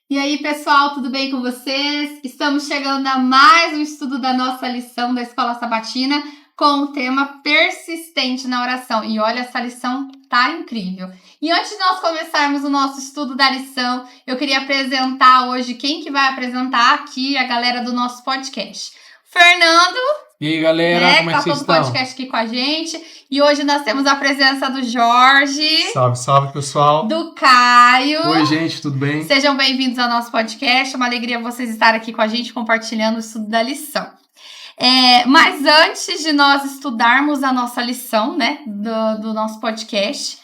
E aí, pessoal, tudo bem com vocês? Estamos chegando a mais um estudo da nossa lição da Escola Sabatina com o tema persistente na oração. E olha, essa lição tá incrível. E antes de nós começarmos o nosso estudo da lição, eu queria apresentar hoje quem que vai apresentar aqui a galera do nosso podcast. Fernando, e aí, galera, como é que vocês estão? Tá todo o podcast aqui com a gente. E hoje nós temos a presença do Jorge. Salve, salve, pessoal. Do Caio. Oi, gente, tudo bem? Sejam bem-vindos ao nosso podcast. É uma alegria vocês estarem aqui com a gente, compartilhando o estudo da lição. Mas antes de nós estudarmos a nossa lição, né, do nosso podcast,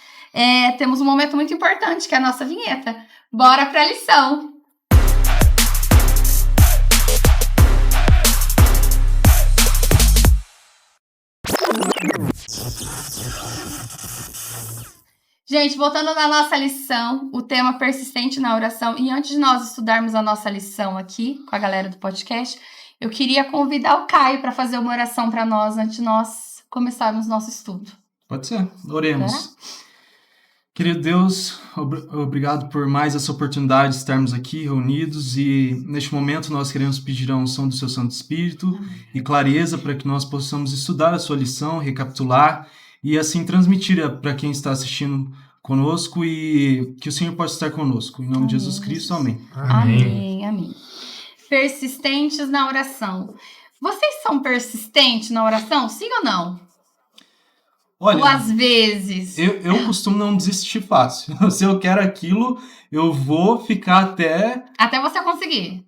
temos um momento muito importante, que é a nossa vinheta. Bora para a lição! Gente, voltando na nossa lição, o tema persistente na oração, e antes de nós estudarmos a nossa lição aqui com a galera do podcast, eu queria convidar o Caio para fazer uma oração para nós antes de nós começarmos nosso estudo. Pode ser, oremos. Querido Deus, obrigado por mais essa oportunidade de estarmos aqui reunidos e neste momento nós queremos pedir a unção do seu Santo Espírito e clareza para que nós possamos estudar a sua lição, recapitular e assim transmitir para quem está assistindo conosco e que o Senhor possa estar conosco. Em nome de Jesus Cristo, amém. Amém. Persistentes na oração. Vocês são persistentes na oração? Sim ou não? Olha, ou às vezes? Eu costumo não desistir fácil. Se eu quero aquilo, eu vou ficar até... Até você conseguir.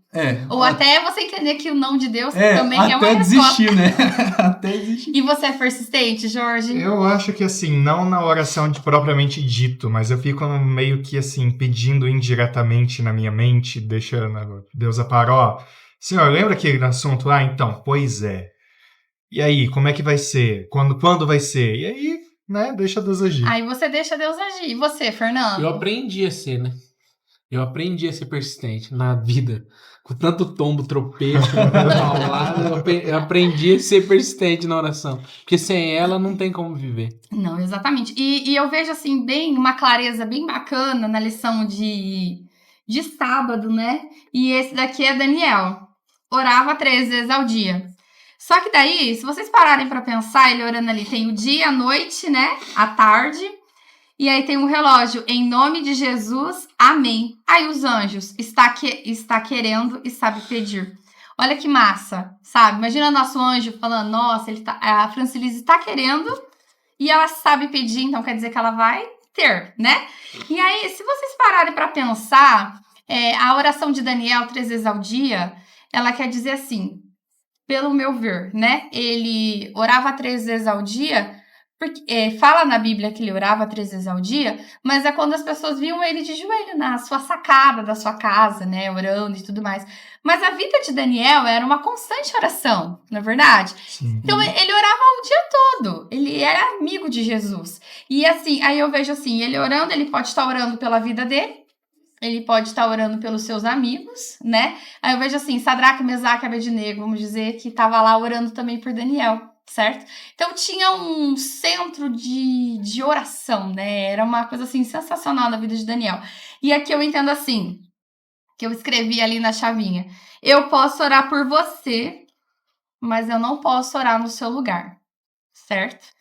Ou até você entender que o não de Deus também é uma resposta. Até desistir, né? Até desistir. E você é persistente, Jorge? Eu acho que assim, não na oração de propriamente dito, mas eu fico meio que assim, pedindo indiretamente na minha mente, deixando Deus aparar. Senhor, lembra aquele assunto lá? Então, pois é. E aí, como é que vai ser? Quando vai ser? E aí, né, deixa Deus agir. Aí você deixa Deus agir. E você, Fernando? Eu aprendi a ser, né? Eu aprendi a ser persistente na vida. Com tanto tombo, tropeço, paulada, eu aprendi a ser persistente na oração. Porque sem ela não tem como viver. Não, exatamente. E eu vejo, assim, uma clareza bem bacana na lição de sábado, né? E esse daqui é Daniel. Orava 3 vezes ao dia. Só que daí, se vocês pararem para pensar, ele orando ali, tem o dia, a noite, né? A tarde. E aí tem um relógio, em nome de Jesus, amém. Aí os anjos, está querendo e sabe pedir. Olha que massa, sabe? Imagina nosso anjo falando, nossa, a Francilise está querendo e ela sabe pedir, então quer dizer que ela vai ter, né? E aí, se vocês pararem para pensar, a oração de Daniel 3 vezes ao dia, ela quer dizer assim, pelo meu ver, né? Ele orava 3 vezes ao dia, porque fala na Bíblia que ele orava 3 vezes ao dia, mas é quando as pessoas viam ele de joelho na sua sacada da sua casa, né? Orando e tudo mais. Mas a vida de Daniel era uma constante oração, não é verdade? Sim. Então ele orava o dia todo, ele era amigo de Jesus. E assim, aí eu vejo assim, ele orando, ele pode estar orando pela vida dele, ele pode estar orando pelos seus amigos, né? Aí eu vejo assim, Sadraque, Mesaque e Abednego, vamos dizer, que estava lá orando também por Daniel, certo? Então tinha um centro de oração, né? Era uma coisa assim sensacional na vida de Daniel. E aqui eu entendo assim, que eu escrevi ali na chavinha. Eu posso orar por você, mas eu não posso orar no seu lugar, certo?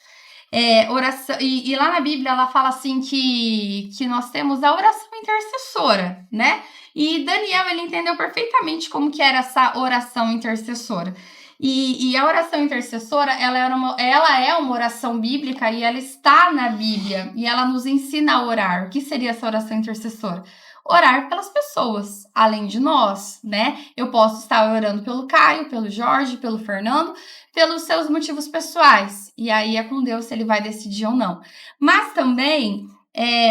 Oração, e lá na Bíblia ela fala assim que nós temos a oração intercessora, né? E Daniel, ele entendeu perfeitamente como que era essa oração intercessora. E a oração intercessora, ela é uma oração bíblica e ela está na Bíblia. E ela nos ensina a orar. O que seria essa oração intercessora? Orar pelas pessoas, além de nós, né? Eu posso estar orando pelo Caio, pelo Jorge, pelo Fernando, pelos seus motivos pessoais. E aí é com Deus se ele vai decidir ou não. Mas também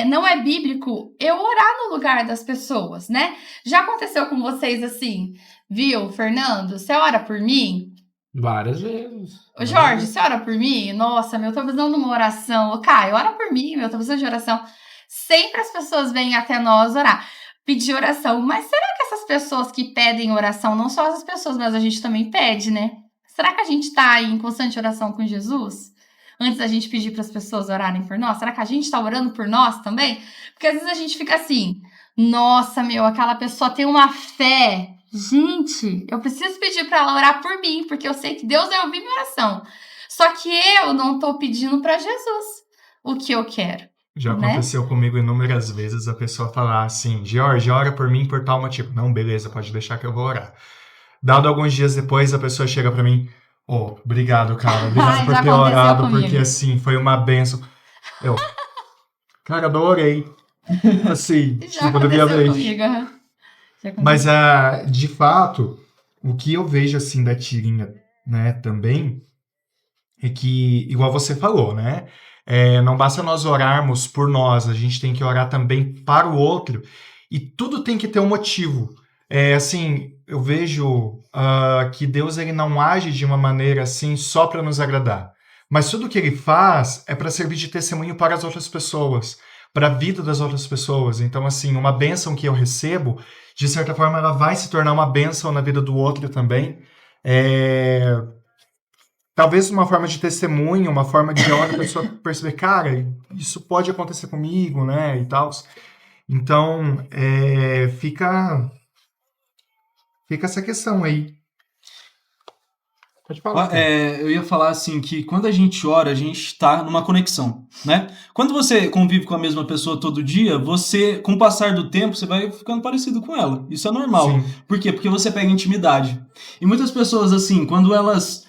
não é bíblico eu orar no lugar das pessoas, né? Já aconteceu com vocês assim, viu, Fernando? Você ora por mim? Várias vezes. Ô, Jorge, você ora por mim? Nossa, eu tô precisando de uma oração. Ô, Caio, ora por mim, eu tô precisando de oração. Sempre as pessoas vêm até nós orar, pedir oração. Mas será que essas pessoas que pedem oração, não só as pessoas, mas a gente também pede, né? Será que a gente tá em constante oração com Jesus? Antes da gente pedir para as pessoas orarem por nós? Será que a gente tá orando por nós também? Porque às vezes a gente fica assim, Nossa, meu, aquela pessoa tem uma fé. Gente, eu preciso pedir pra ela orar por mim, porque eu sei que Deus vai ouvir minha oração. Só que eu não tô pedindo pra Jesus o que eu quero, Já né? aconteceu comigo inúmeras vezes a pessoa falar assim, Jorge, ora por mim por tal motivo. Não, beleza, pode deixar que eu vou orar. Dado alguns dias depois, a pessoa chega pra mim, obrigado, cara, obrigado Ai, por já ter aconteceu orado, comigo. porque assim, foi uma bênção. Eu, cara, eu orei. Assim, Já tipo, devia aconteceu ver. comigo. aham. Já aconteceu. Mas, de fato, o que eu vejo, assim, da tirinha, né, também, é que, igual você falou, né, não basta nós orarmos por nós, a gente tem que orar também para o outro, e tudo tem que ter um motivo. Assim, eu vejo que Deus, ele não age de uma maneira, assim, só para nos agradar, mas tudo que ele faz é para servir de testemunho para as outras pessoas, para a vida das outras pessoas. Então, assim, uma bênção que eu recebo, de certa forma, ela vai se tornar uma bênção na vida do outro também. Talvez uma forma de testemunho, uma forma de a outra pessoa perceber, cara, isso pode acontecer comigo, né, e tal. Então, fica essa questão aí. Pode falar. Eu ia falar assim que quando a gente ora, a gente está numa conexão, né? Quando você convive com a mesma pessoa todo dia, você, com o passar do tempo, você vai ficando parecido com ela. Isso é normal. Sim. Por quê? Porque você pega intimidade. E muitas pessoas, assim, quando elas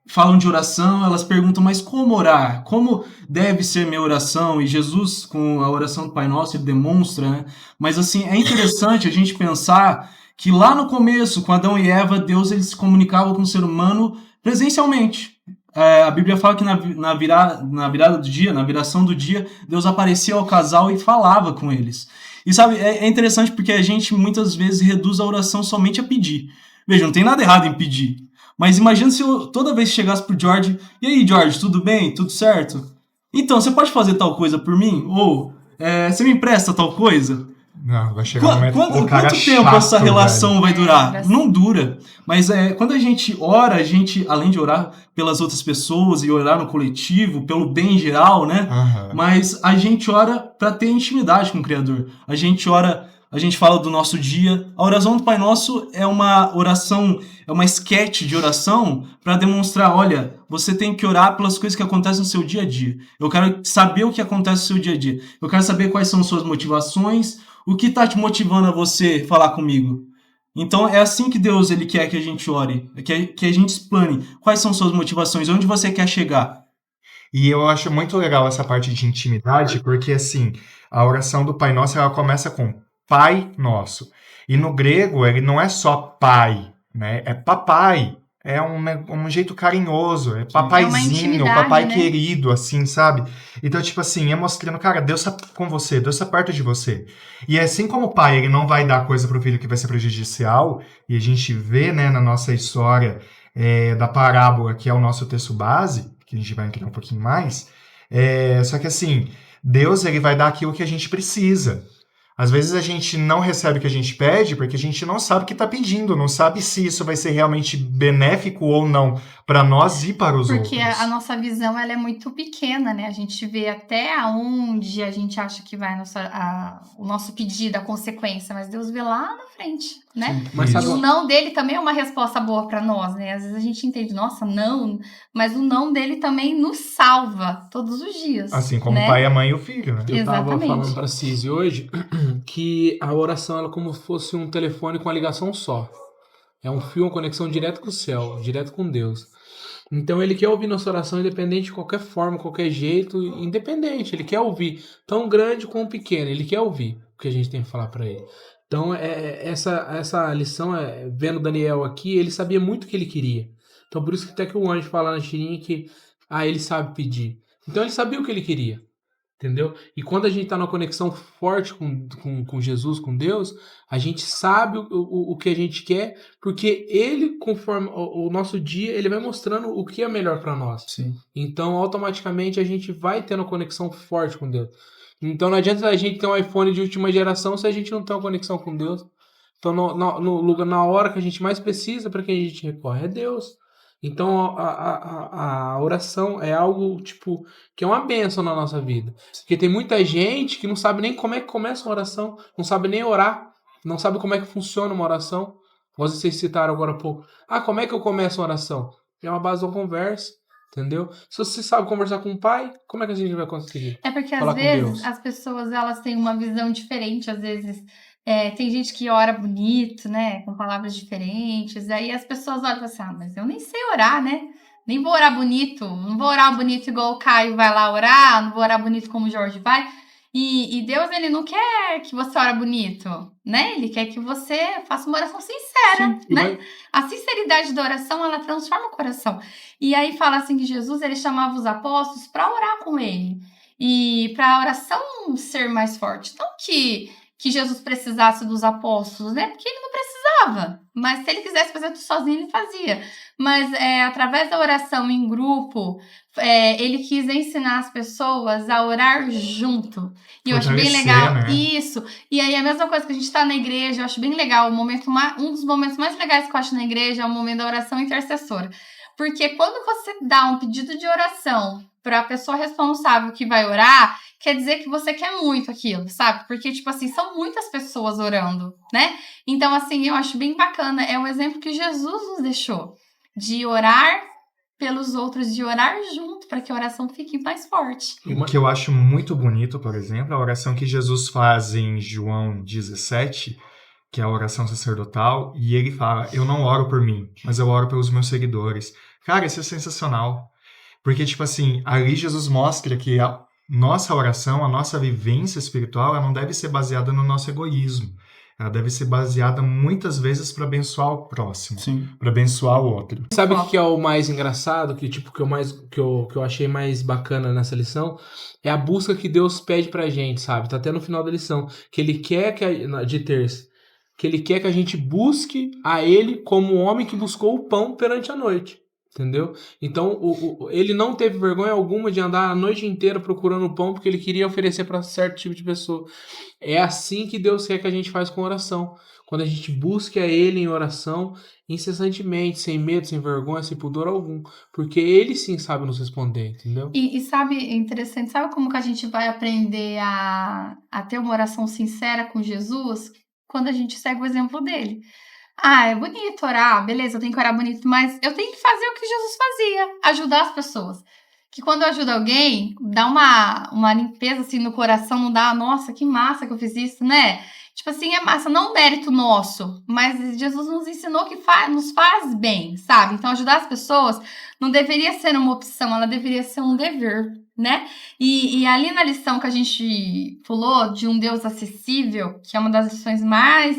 falam de oração, elas perguntam, mas como orar? Como deve ser minha oração? E Jesus, com a oração do Pai Nosso, ele demonstra, né? Mas, assim, é interessante a gente pensar que lá no começo, com Adão e Eva, Deus ele se comunicava com o ser humano presencialmente. A Bíblia fala que na virada do dia, na viração do dia, Deus aparecia ao casal e falava com eles. E sabe, é interessante porque a gente muitas vezes reduz a oração somente a pedir. Veja, não tem nada errado em pedir. Mas imagina se eu toda vez que chegasse pro George, e aí, George, tudo bem? Tudo certo? Então, você pode fazer tal coisa por mim? Ou, você me empresta tal coisa? Não, vai chegar um momento Quanto cara tempo chato, essa relação vai durar? vai ser. Não dura. Mas quando a gente ora, a gente, além de orar pelas outras pessoas e orar no coletivo, pelo bem geral, né? Aham. Mas a gente ora para ter intimidade com o Criador. A gente ora, a gente fala do nosso dia. A oração do Pai Nosso é uma oração, é uma sketch de oração para demonstrar, olha, você tem que orar pelas coisas que acontecem no seu dia a dia. Eu quero saber o que acontece no seu dia a dia. Eu quero saber quais são suas motivações, o que está te motivando a você falar comigo. Então é assim que Deus ele quer que a gente ore, que a gente explane quais são suas motivações, onde você quer chegar. E eu acho muito legal essa parte de intimidade, porque assim, a oração do Pai Nosso, ela começa com Pai Nosso. E no grego, ele não é só pai, né? É papai. É um jeito carinhoso, é papaizinho, intimidade, papai né? querido, assim, sabe? Então, tipo assim, é mostrando, cara, Deus tá com você, Deus tá perto de você. E assim como o pai, ele não vai dar coisa pro filho que vai ser prejudicial, e a gente vê, né, na nossa história da parábola, que é o nosso texto base, que a gente vai entrar um pouquinho mais, só que assim, Deus, ele vai dar aquilo que a gente precisa. Às vezes a gente não recebe o que a gente pede porque a gente não sabe o que está pedindo, não sabe se isso vai ser realmente benéfico ou não para nós e para os outros. Porque a nossa visão ela é muito pequena, né? A gente vê até aonde a gente acha que vai o nosso pedido, a consequência, mas Deus vê lá na frente, né? Mas E sabe, o não dele também é uma resposta boa para nós, né? Às vezes a gente entende, nossa, não, mas o não dele também nos salva todos os dias. Assim como né? o pai, a mãe e o filho, né? eu tava Exatamente. falando pra Cisi hoje que a oração ela é como se fosse um telefone com uma ligação só. É um fio, uma conexão direto com o céu, direto com Deus. Então ele quer ouvir nossa oração independente de qualquer forma, qualquer jeito, independente. Ele quer ouvir, tão grande como pequeno, ele quer ouvir o que a gente tem que falar para ele. Então essa lição, vendo Daniel aqui, ele sabia muito o que ele queria. Então por isso que até que o anjo fala na tirinha que ele sabe pedir. Então ele sabia o que ele queria. Entendeu? E quando a gente está numa conexão forte com Jesus, com Deus, a gente sabe o que a gente quer, porque ele, conforme o nosso dia, ele vai mostrando o que é melhor para nós. Sim. Então, automaticamente, a gente vai tendo uma conexão forte com Deus. Então, não adianta a gente ter um iPhone de última geração se a gente não tem uma conexão com Deus. Então, na hora que a gente mais precisa, para quem a gente recorre? É Deus. Então, a oração é algo, tipo, que é uma bênção na nossa vida. Porque tem muita gente que não sabe nem como é que começa uma oração, não sabe nem orar, não sabe como é que funciona uma oração. Vocês citaram agora há pouco. Como é que eu começo uma oração? É uma base de uma conversa, entendeu? Se você sabe conversar com o pai, como é que a gente vai conseguir? É porque Falar às com vezes Deus. as pessoas elas têm uma visão diferente, às vezes tem gente que ora bonito, né, com palavras diferentes, aí as pessoas olham e falam assim, mas eu nem sei orar, né? Nem vou orar bonito, não vou orar bonito igual o Caio vai lá orar, não vou orar bonito como o Jorge vai. E Deus, ele não quer que você ore bonito, né? Ele quer que você faça uma oração sincera, Sim, né? A sinceridade da oração, ela transforma o coração. E aí fala assim que Jesus, ele chamava os apóstolos para orar com ele. E para a oração ser mais forte. Não que Jesus precisasse dos apóstolos, né? Porque ele não precisava. Mas se ele quisesse fazer tudo sozinho, ele fazia. Mas através da oração em grupo, ele quis ensinar as pessoas a orar junto. E eu acho bem legal isso. E aí a mesma coisa que a gente tá na igreja, eu acho bem legal. Um dos momentos mais legais que eu acho na igreja é o momento da oração intercessora. Porque quando você dá um pedido de oração para a pessoa responsável que vai orar, quer dizer que você quer muito aquilo, sabe? Porque, tipo assim, são muitas pessoas orando, né? Então, assim, eu acho bem bacana. É um exemplo que Jesus nos deixou de orar pelos outros, de orar junto, para que a oração fique mais forte. O que eu acho muito bonito, por exemplo, a oração que Jesus faz em João 17, que é a oração sacerdotal, e ele fala, eu não oro por mim, mas eu oro pelos meus seguidores. Cara, isso é sensacional. Porque, tipo assim, ali Jesus mostra que a nossa oração, a nossa vivência espiritual, ela não deve ser baseada no nosso egoísmo. Ela deve ser baseada muitas vezes para abençoar o próximo, para abençoar o outro. Sabe o que é o mais engraçado, que eu achei mais bacana nessa lição? É a busca que Deus pede pra gente, sabe? Tá até no final da lição, que ele quer de terça, que ele quer que a gente busque a ele como o homem que buscou o pão perante a noite. Entendeu? Então, ele não teve vergonha alguma de andar a noite inteira procurando o pão porque ele queria oferecer para certo tipo de pessoa. É assim que Deus quer que a gente faz com oração. Quando a gente busca a ele em oração, incessantemente, sem medo, sem vergonha, sem pudor algum. Porque ele sim sabe nos responder, entendeu? E sabe, interessante, sabe como que a gente vai aprender a ter uma oração sincera com Jesus? Quando a gente segue o exemplo dele. É bonito orar, beleza, eu tenho que orar bonito, mas eu tenho que fazer o que Jesus fazia, ajudar as pessoas. Que quando eu ajudo alguém, dá uma limpeza assim no coração, não dá, nossa, que massa que eu fiz isso, né? Tipo assim, é massa, não mérito nosso, mas Jesus nos ensinou que nos faz bem, sabe? Então ajudar as pessoas não deveria ser uma opção, ela deveria ser um dever, né? E ali na lição que a gente falou de um Deus acessível, que é uma das lições mais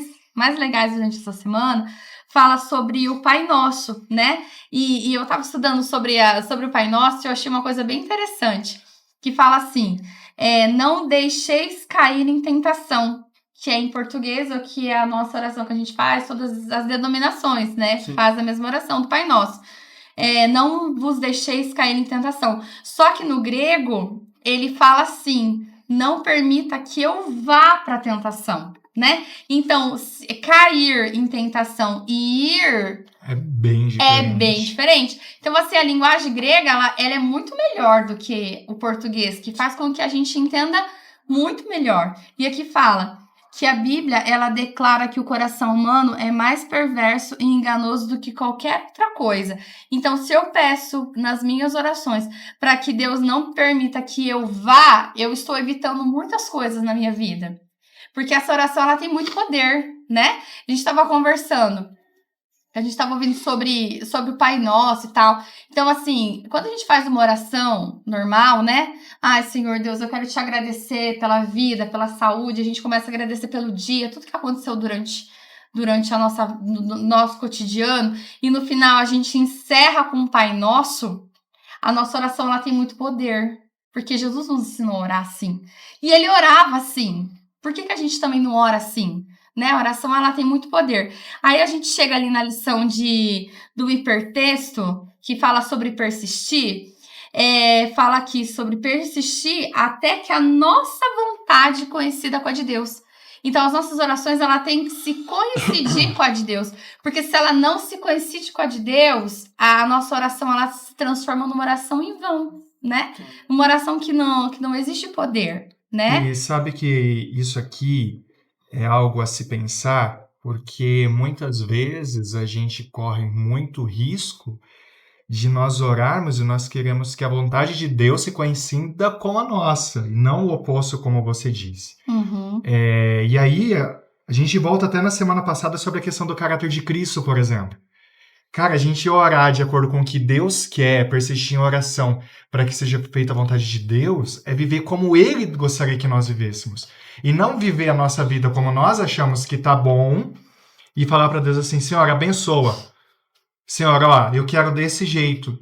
legais durante essa semana, fala sobre o Pai Nosso, né? E eu tava estudando sobre o Pai Nosso e eu achei uma coisa bem interessante, que fala assim, não deixeis cair em tentação, que é em português, ou que é a nossa oração que a gente faz, todas as denominações, né? Sim. Faz a mesma oração do Pai Nosso. Não vos deixeis cair em tentação. Só que no grego, ele fala assim, não permita que eu vá para a tentação, né? Então, cair em tentação e ir é bem diferente. Então, assim, a linguagem grega, ela é muito melhor do que o português, que faz com que a gente entenda muito melhor. E aqui fala que a Bíblia, ela declara que o coração humano é mais perverso e enganoso do que qualquer outra coisa. Então, se eu peço nas minhas orações para que Deus não permita que eu vá, eu estou evitando muitas coisas na minha vida. Porque essa oração, ela tem muito poder, né? A gente estava conversando, a gente estava ouvindo sobre o Pai Nosso e tal. Então, assim, quando a gente faz uma oração normal, né? Senhor Deus, eu quero te agradecer pela vida, pela saúde. A gente começa a agradecer pelo dia, tudo que aconteceu durante no nosso cotidiano. E no final, a gente encerra com o Pai Nosso. A nossa oração, ela tem muito poder. Porque Jesus nos ensinou a orar assim. E ele orava assim. Por que a gente também não ora assim? Né? A oração, ela tem muito poder. Aí a gente chega ali na lição do hipertexto, que fala sobre persistir. Fala aqui sobre persistir até que a nossa vontade coincida com a de Deus. Então, as nossas orações, ela tem que se coincidir com a de Deus. Porque se ela não se coincide com a de Deus, a nossa oração, ela se transforma numa oração em vão, né? Uma oração que não existe poder, né? E sabe que isso aqui é algo a se pensar, porque muitas vezes a gente corre muito risco de nós orarmos e nós queremos que a vontade de Deus se coincida com a nossa, e não o oposto, como você disse. Uhum. E aí, a gente volta até na semana passada sobre a questão do caráter de Cristo, por exemplo. Cara, a gente orar de acordo com o que Deus quer, persistir em oração para que seja feita a vontade de Deus, é viver como Ele gostaria que nós vivêssemos. E não viver a nossa vida como nós achamos que tá bom e falar para Deus assim, Senhor, abençoa. Senhor, ó, eu quero desse jeito.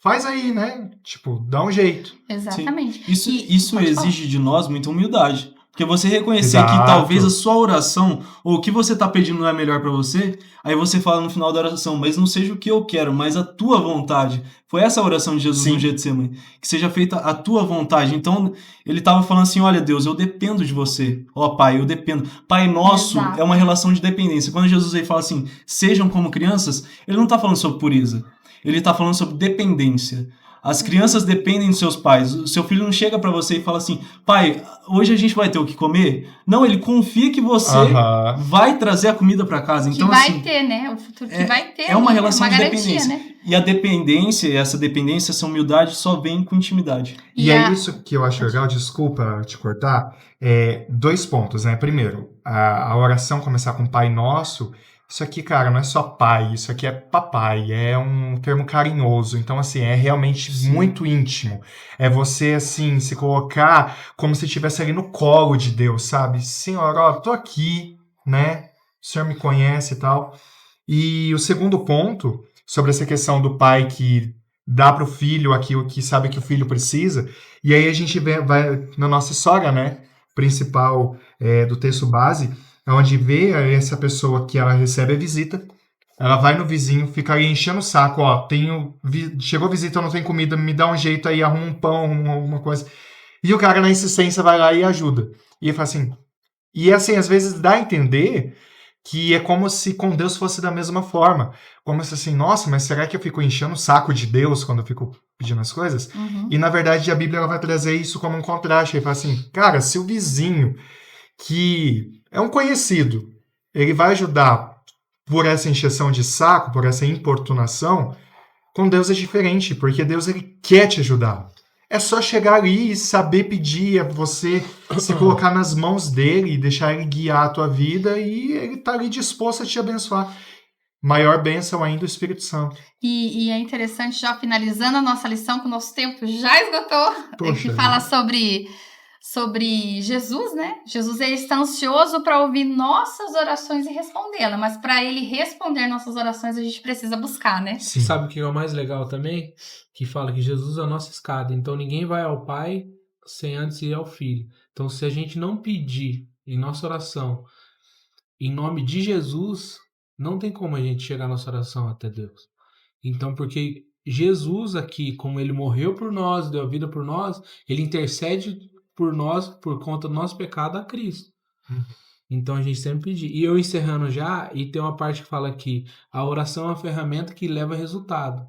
Faz aí, né? Tipo, dá um jeito. Exatamente. Isso pode exige de nós muita humildade. Porque você reconhecer Exato. que talvez a sua oração, ou o que você tá pedindo não é melhor pra você, aí você fala no final da oração, mas não seja o que eu quero, mas a tua vontade. Foi essa a oração de Jesus Sim. no Getsemane. Que seja feita a tua vontade. Então, ele tava falando assim, olha Deus, eu dependo de você. Ó Pai, eu dependo. Pai nosso Exato. é uma relação de dependência. Quando Jesus aí fala assim, sejam como crianças, ele não tá falando sobre pureza. Ele tá falando sobre dependência. As crianças dependem dos seus pais. O seu filho não chega pra você e fala assim, pai, hoje a gente vai ter o que comer? Não, ele confia que você Aham. vai trazer a comida pra casa. Que Então, vai assim, ter, né? O futuro que vai ter. é uma ali, relação uma de garantia, dependência. né? E a dependência, essa dependência, essa humildade só vem com intimidade. E é isso que eu acho legal, desculpa te cortar, 2 pontos, né? Primeiro, a oração começar com Pai Nosso, isso aqui, cara, não é só pai, isso aqui é papai, é um termo carinhoso, então, assim, é realmente muito íntimo. É você, assim, se colocar como se estivesse ali no colo de Deus, sabe? Senhor, ó, tô aqui, né? O Senhor me conhece e tal. E o segundo ponto, sobre essa questão do pai que dá pro filho aquilo que sabe que o filho precisa, e aí a gente vai na nossa história, né? Principal do texto base, onde vê essa pessoa que ela recebe a visita, ela vai no vizinho, fica aí enchendo o saco, ó, chegou visita, eu não tenho comida, me dá um jeito aí, arruma um pão, arruma alguma coisa. E o cara na insistência vai lá e ajuda. E ele fala assim, às vezes dá a entender que é como se com Deus fosse da mesma forma. Como se assim, nossa, mas será que eu fico enchendo o saco de Deus quando eu fico pedindo as coisas? Uhum. E na verdade a Bíblia ela vai trazer isso como um contraste. Ele fala assim, cara, se o vizinho que é um conhecido, ele vai ajudar por essa encheção de saco, por essa importunação, com Deus é diferente, porque Deus ele quer te ajudar. É só chegar ali e saber pedir, é você se colocar nas mãos dele e deixar ele guiar a tua vida e ele tá ali disposto a te abençoar. Maior bênção ainda o Espírito Santo. E é interessante, já finalizando a nossa lição, que o nosso tempo já esgotou, Poxa que fala vida. sobre Jesus, né? Jesus ele está ansioso para ouvir nossas orações e respondê-las, mas para ele responder nossas orações a gente precisa buscar, né? Sim. Sabe o que é o mais legal também? Que fala que Jesus é a nossa escada. Então ninguém vai ao Pai sem antes ir ao Filho. Então se a gente não pedir em nossa oração, em nome de Jesus, não tem como a gente chegar a nossa oração até Deus. Então porque Jesus aqui, como ele morreu por nós, deu a vida por nós, ele intercede por nós, por conta do nosso pecado a Cristo. Então a gente sempre pedir. E eu encerrando já, e tem uma parte que fala aqui, a oração é uma ferramenta que leva resultado.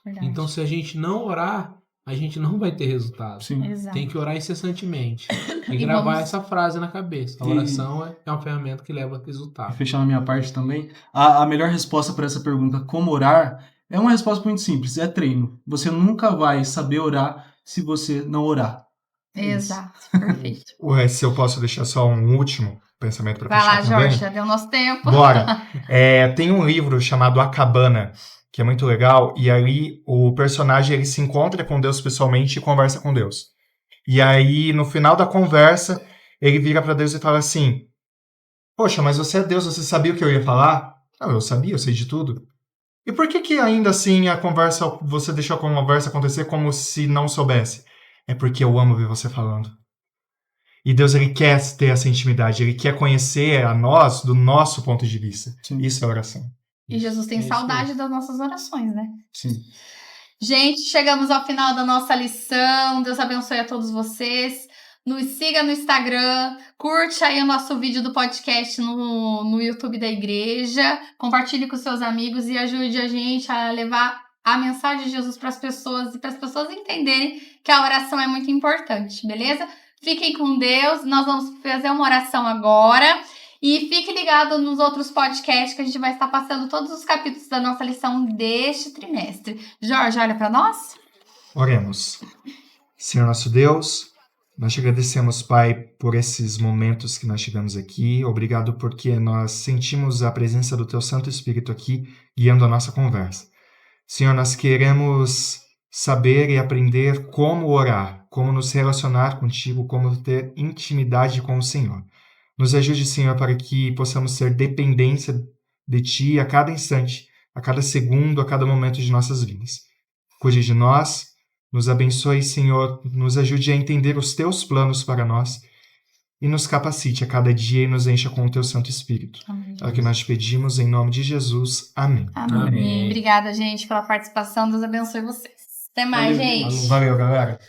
Verdade. Então se a gente não orar, a gente não vai ter resultado. Sim. Exato. Tem que orar incessantemente. E E gravar vamos- essa frase na cabeça. A E- oração é uma ferramenta que leva E resultado. fechando a minha parte também, a melhor resposta para essa pergunta, como orar, é uma resposta muito simples, é treino. Você nunca vai saber orar se você não orar. Exato, perfeito. Ué, se eu posso deixar só um último pensamento para Vai fechar lá, também? Jorge, já deu nosso tempo. Bora! Tem um livro chamado A Cabana, que é muito legal, e ali o personagem ele se encontra com Deus pessoalmente e conversa com Deus. E aí, no final da conversa, ele vira para Deus e fala assim, poxa, mas você é Deus, você sabia o que eu ia falar? Não, eu sabia, eu sei de tudo. E por que ainda assim você deixou a conversa acontecer como se não soubesse? É porque eu amo ver você falando. E Deus, ele quer ter essa intimidade, ele quer conhecer a nós do nosso ponto de vista. Sim. Isso é oração. E Jesus tem É isso saudade das nossas orações, né? Sim. Gente, chegamos ao final da nossa lição. Deus abençoe a todos vocês. Nos siga no Instagram, curte aí o nosso vídeo do podcast no YouTube da igreja, compartilhe com seus amigos e ajude a gente a levar a mensagem de Jesus para as pessoas e para as pessoas entenderem que a oração é muito importante, beleza? Fiquem com Deus, nós vamos fazer uma oração agora e fique ligado nos outros podcasts que a gente vai estar passando todos os capítulos da nossa lição deste trimestre. Jorge, olha para nós. Oremos. Senhor nosso Deus, nós te agradecemos, Pai, por esses momentos que nós tivemos aqui. Obrigado porque nós sentimos a presença do Teu Santo Espírito aqui, guiando a nossa conversa. Senhor, nós queremos saber e aprender como orar, como nos relacionar contigo, como ter intimidade com o Senhor. Nos ajude, Senhor, para que possamos ser dependência de Ti a cada instante, a cada segundo, a cada momento de nossas vidas. Cuide de nós, nos abençoe, Senhor, nos ajude a entender os Teus planos para nós e nos capacite a cada dia e nos encha com o Teu Santo Espírito. É o que nós te pedimos em nome de Jesus. Amém. Amém. Obrigada, gente, pela participação. Deus abençoe vocês. Até mais, gente. Valeu, galera.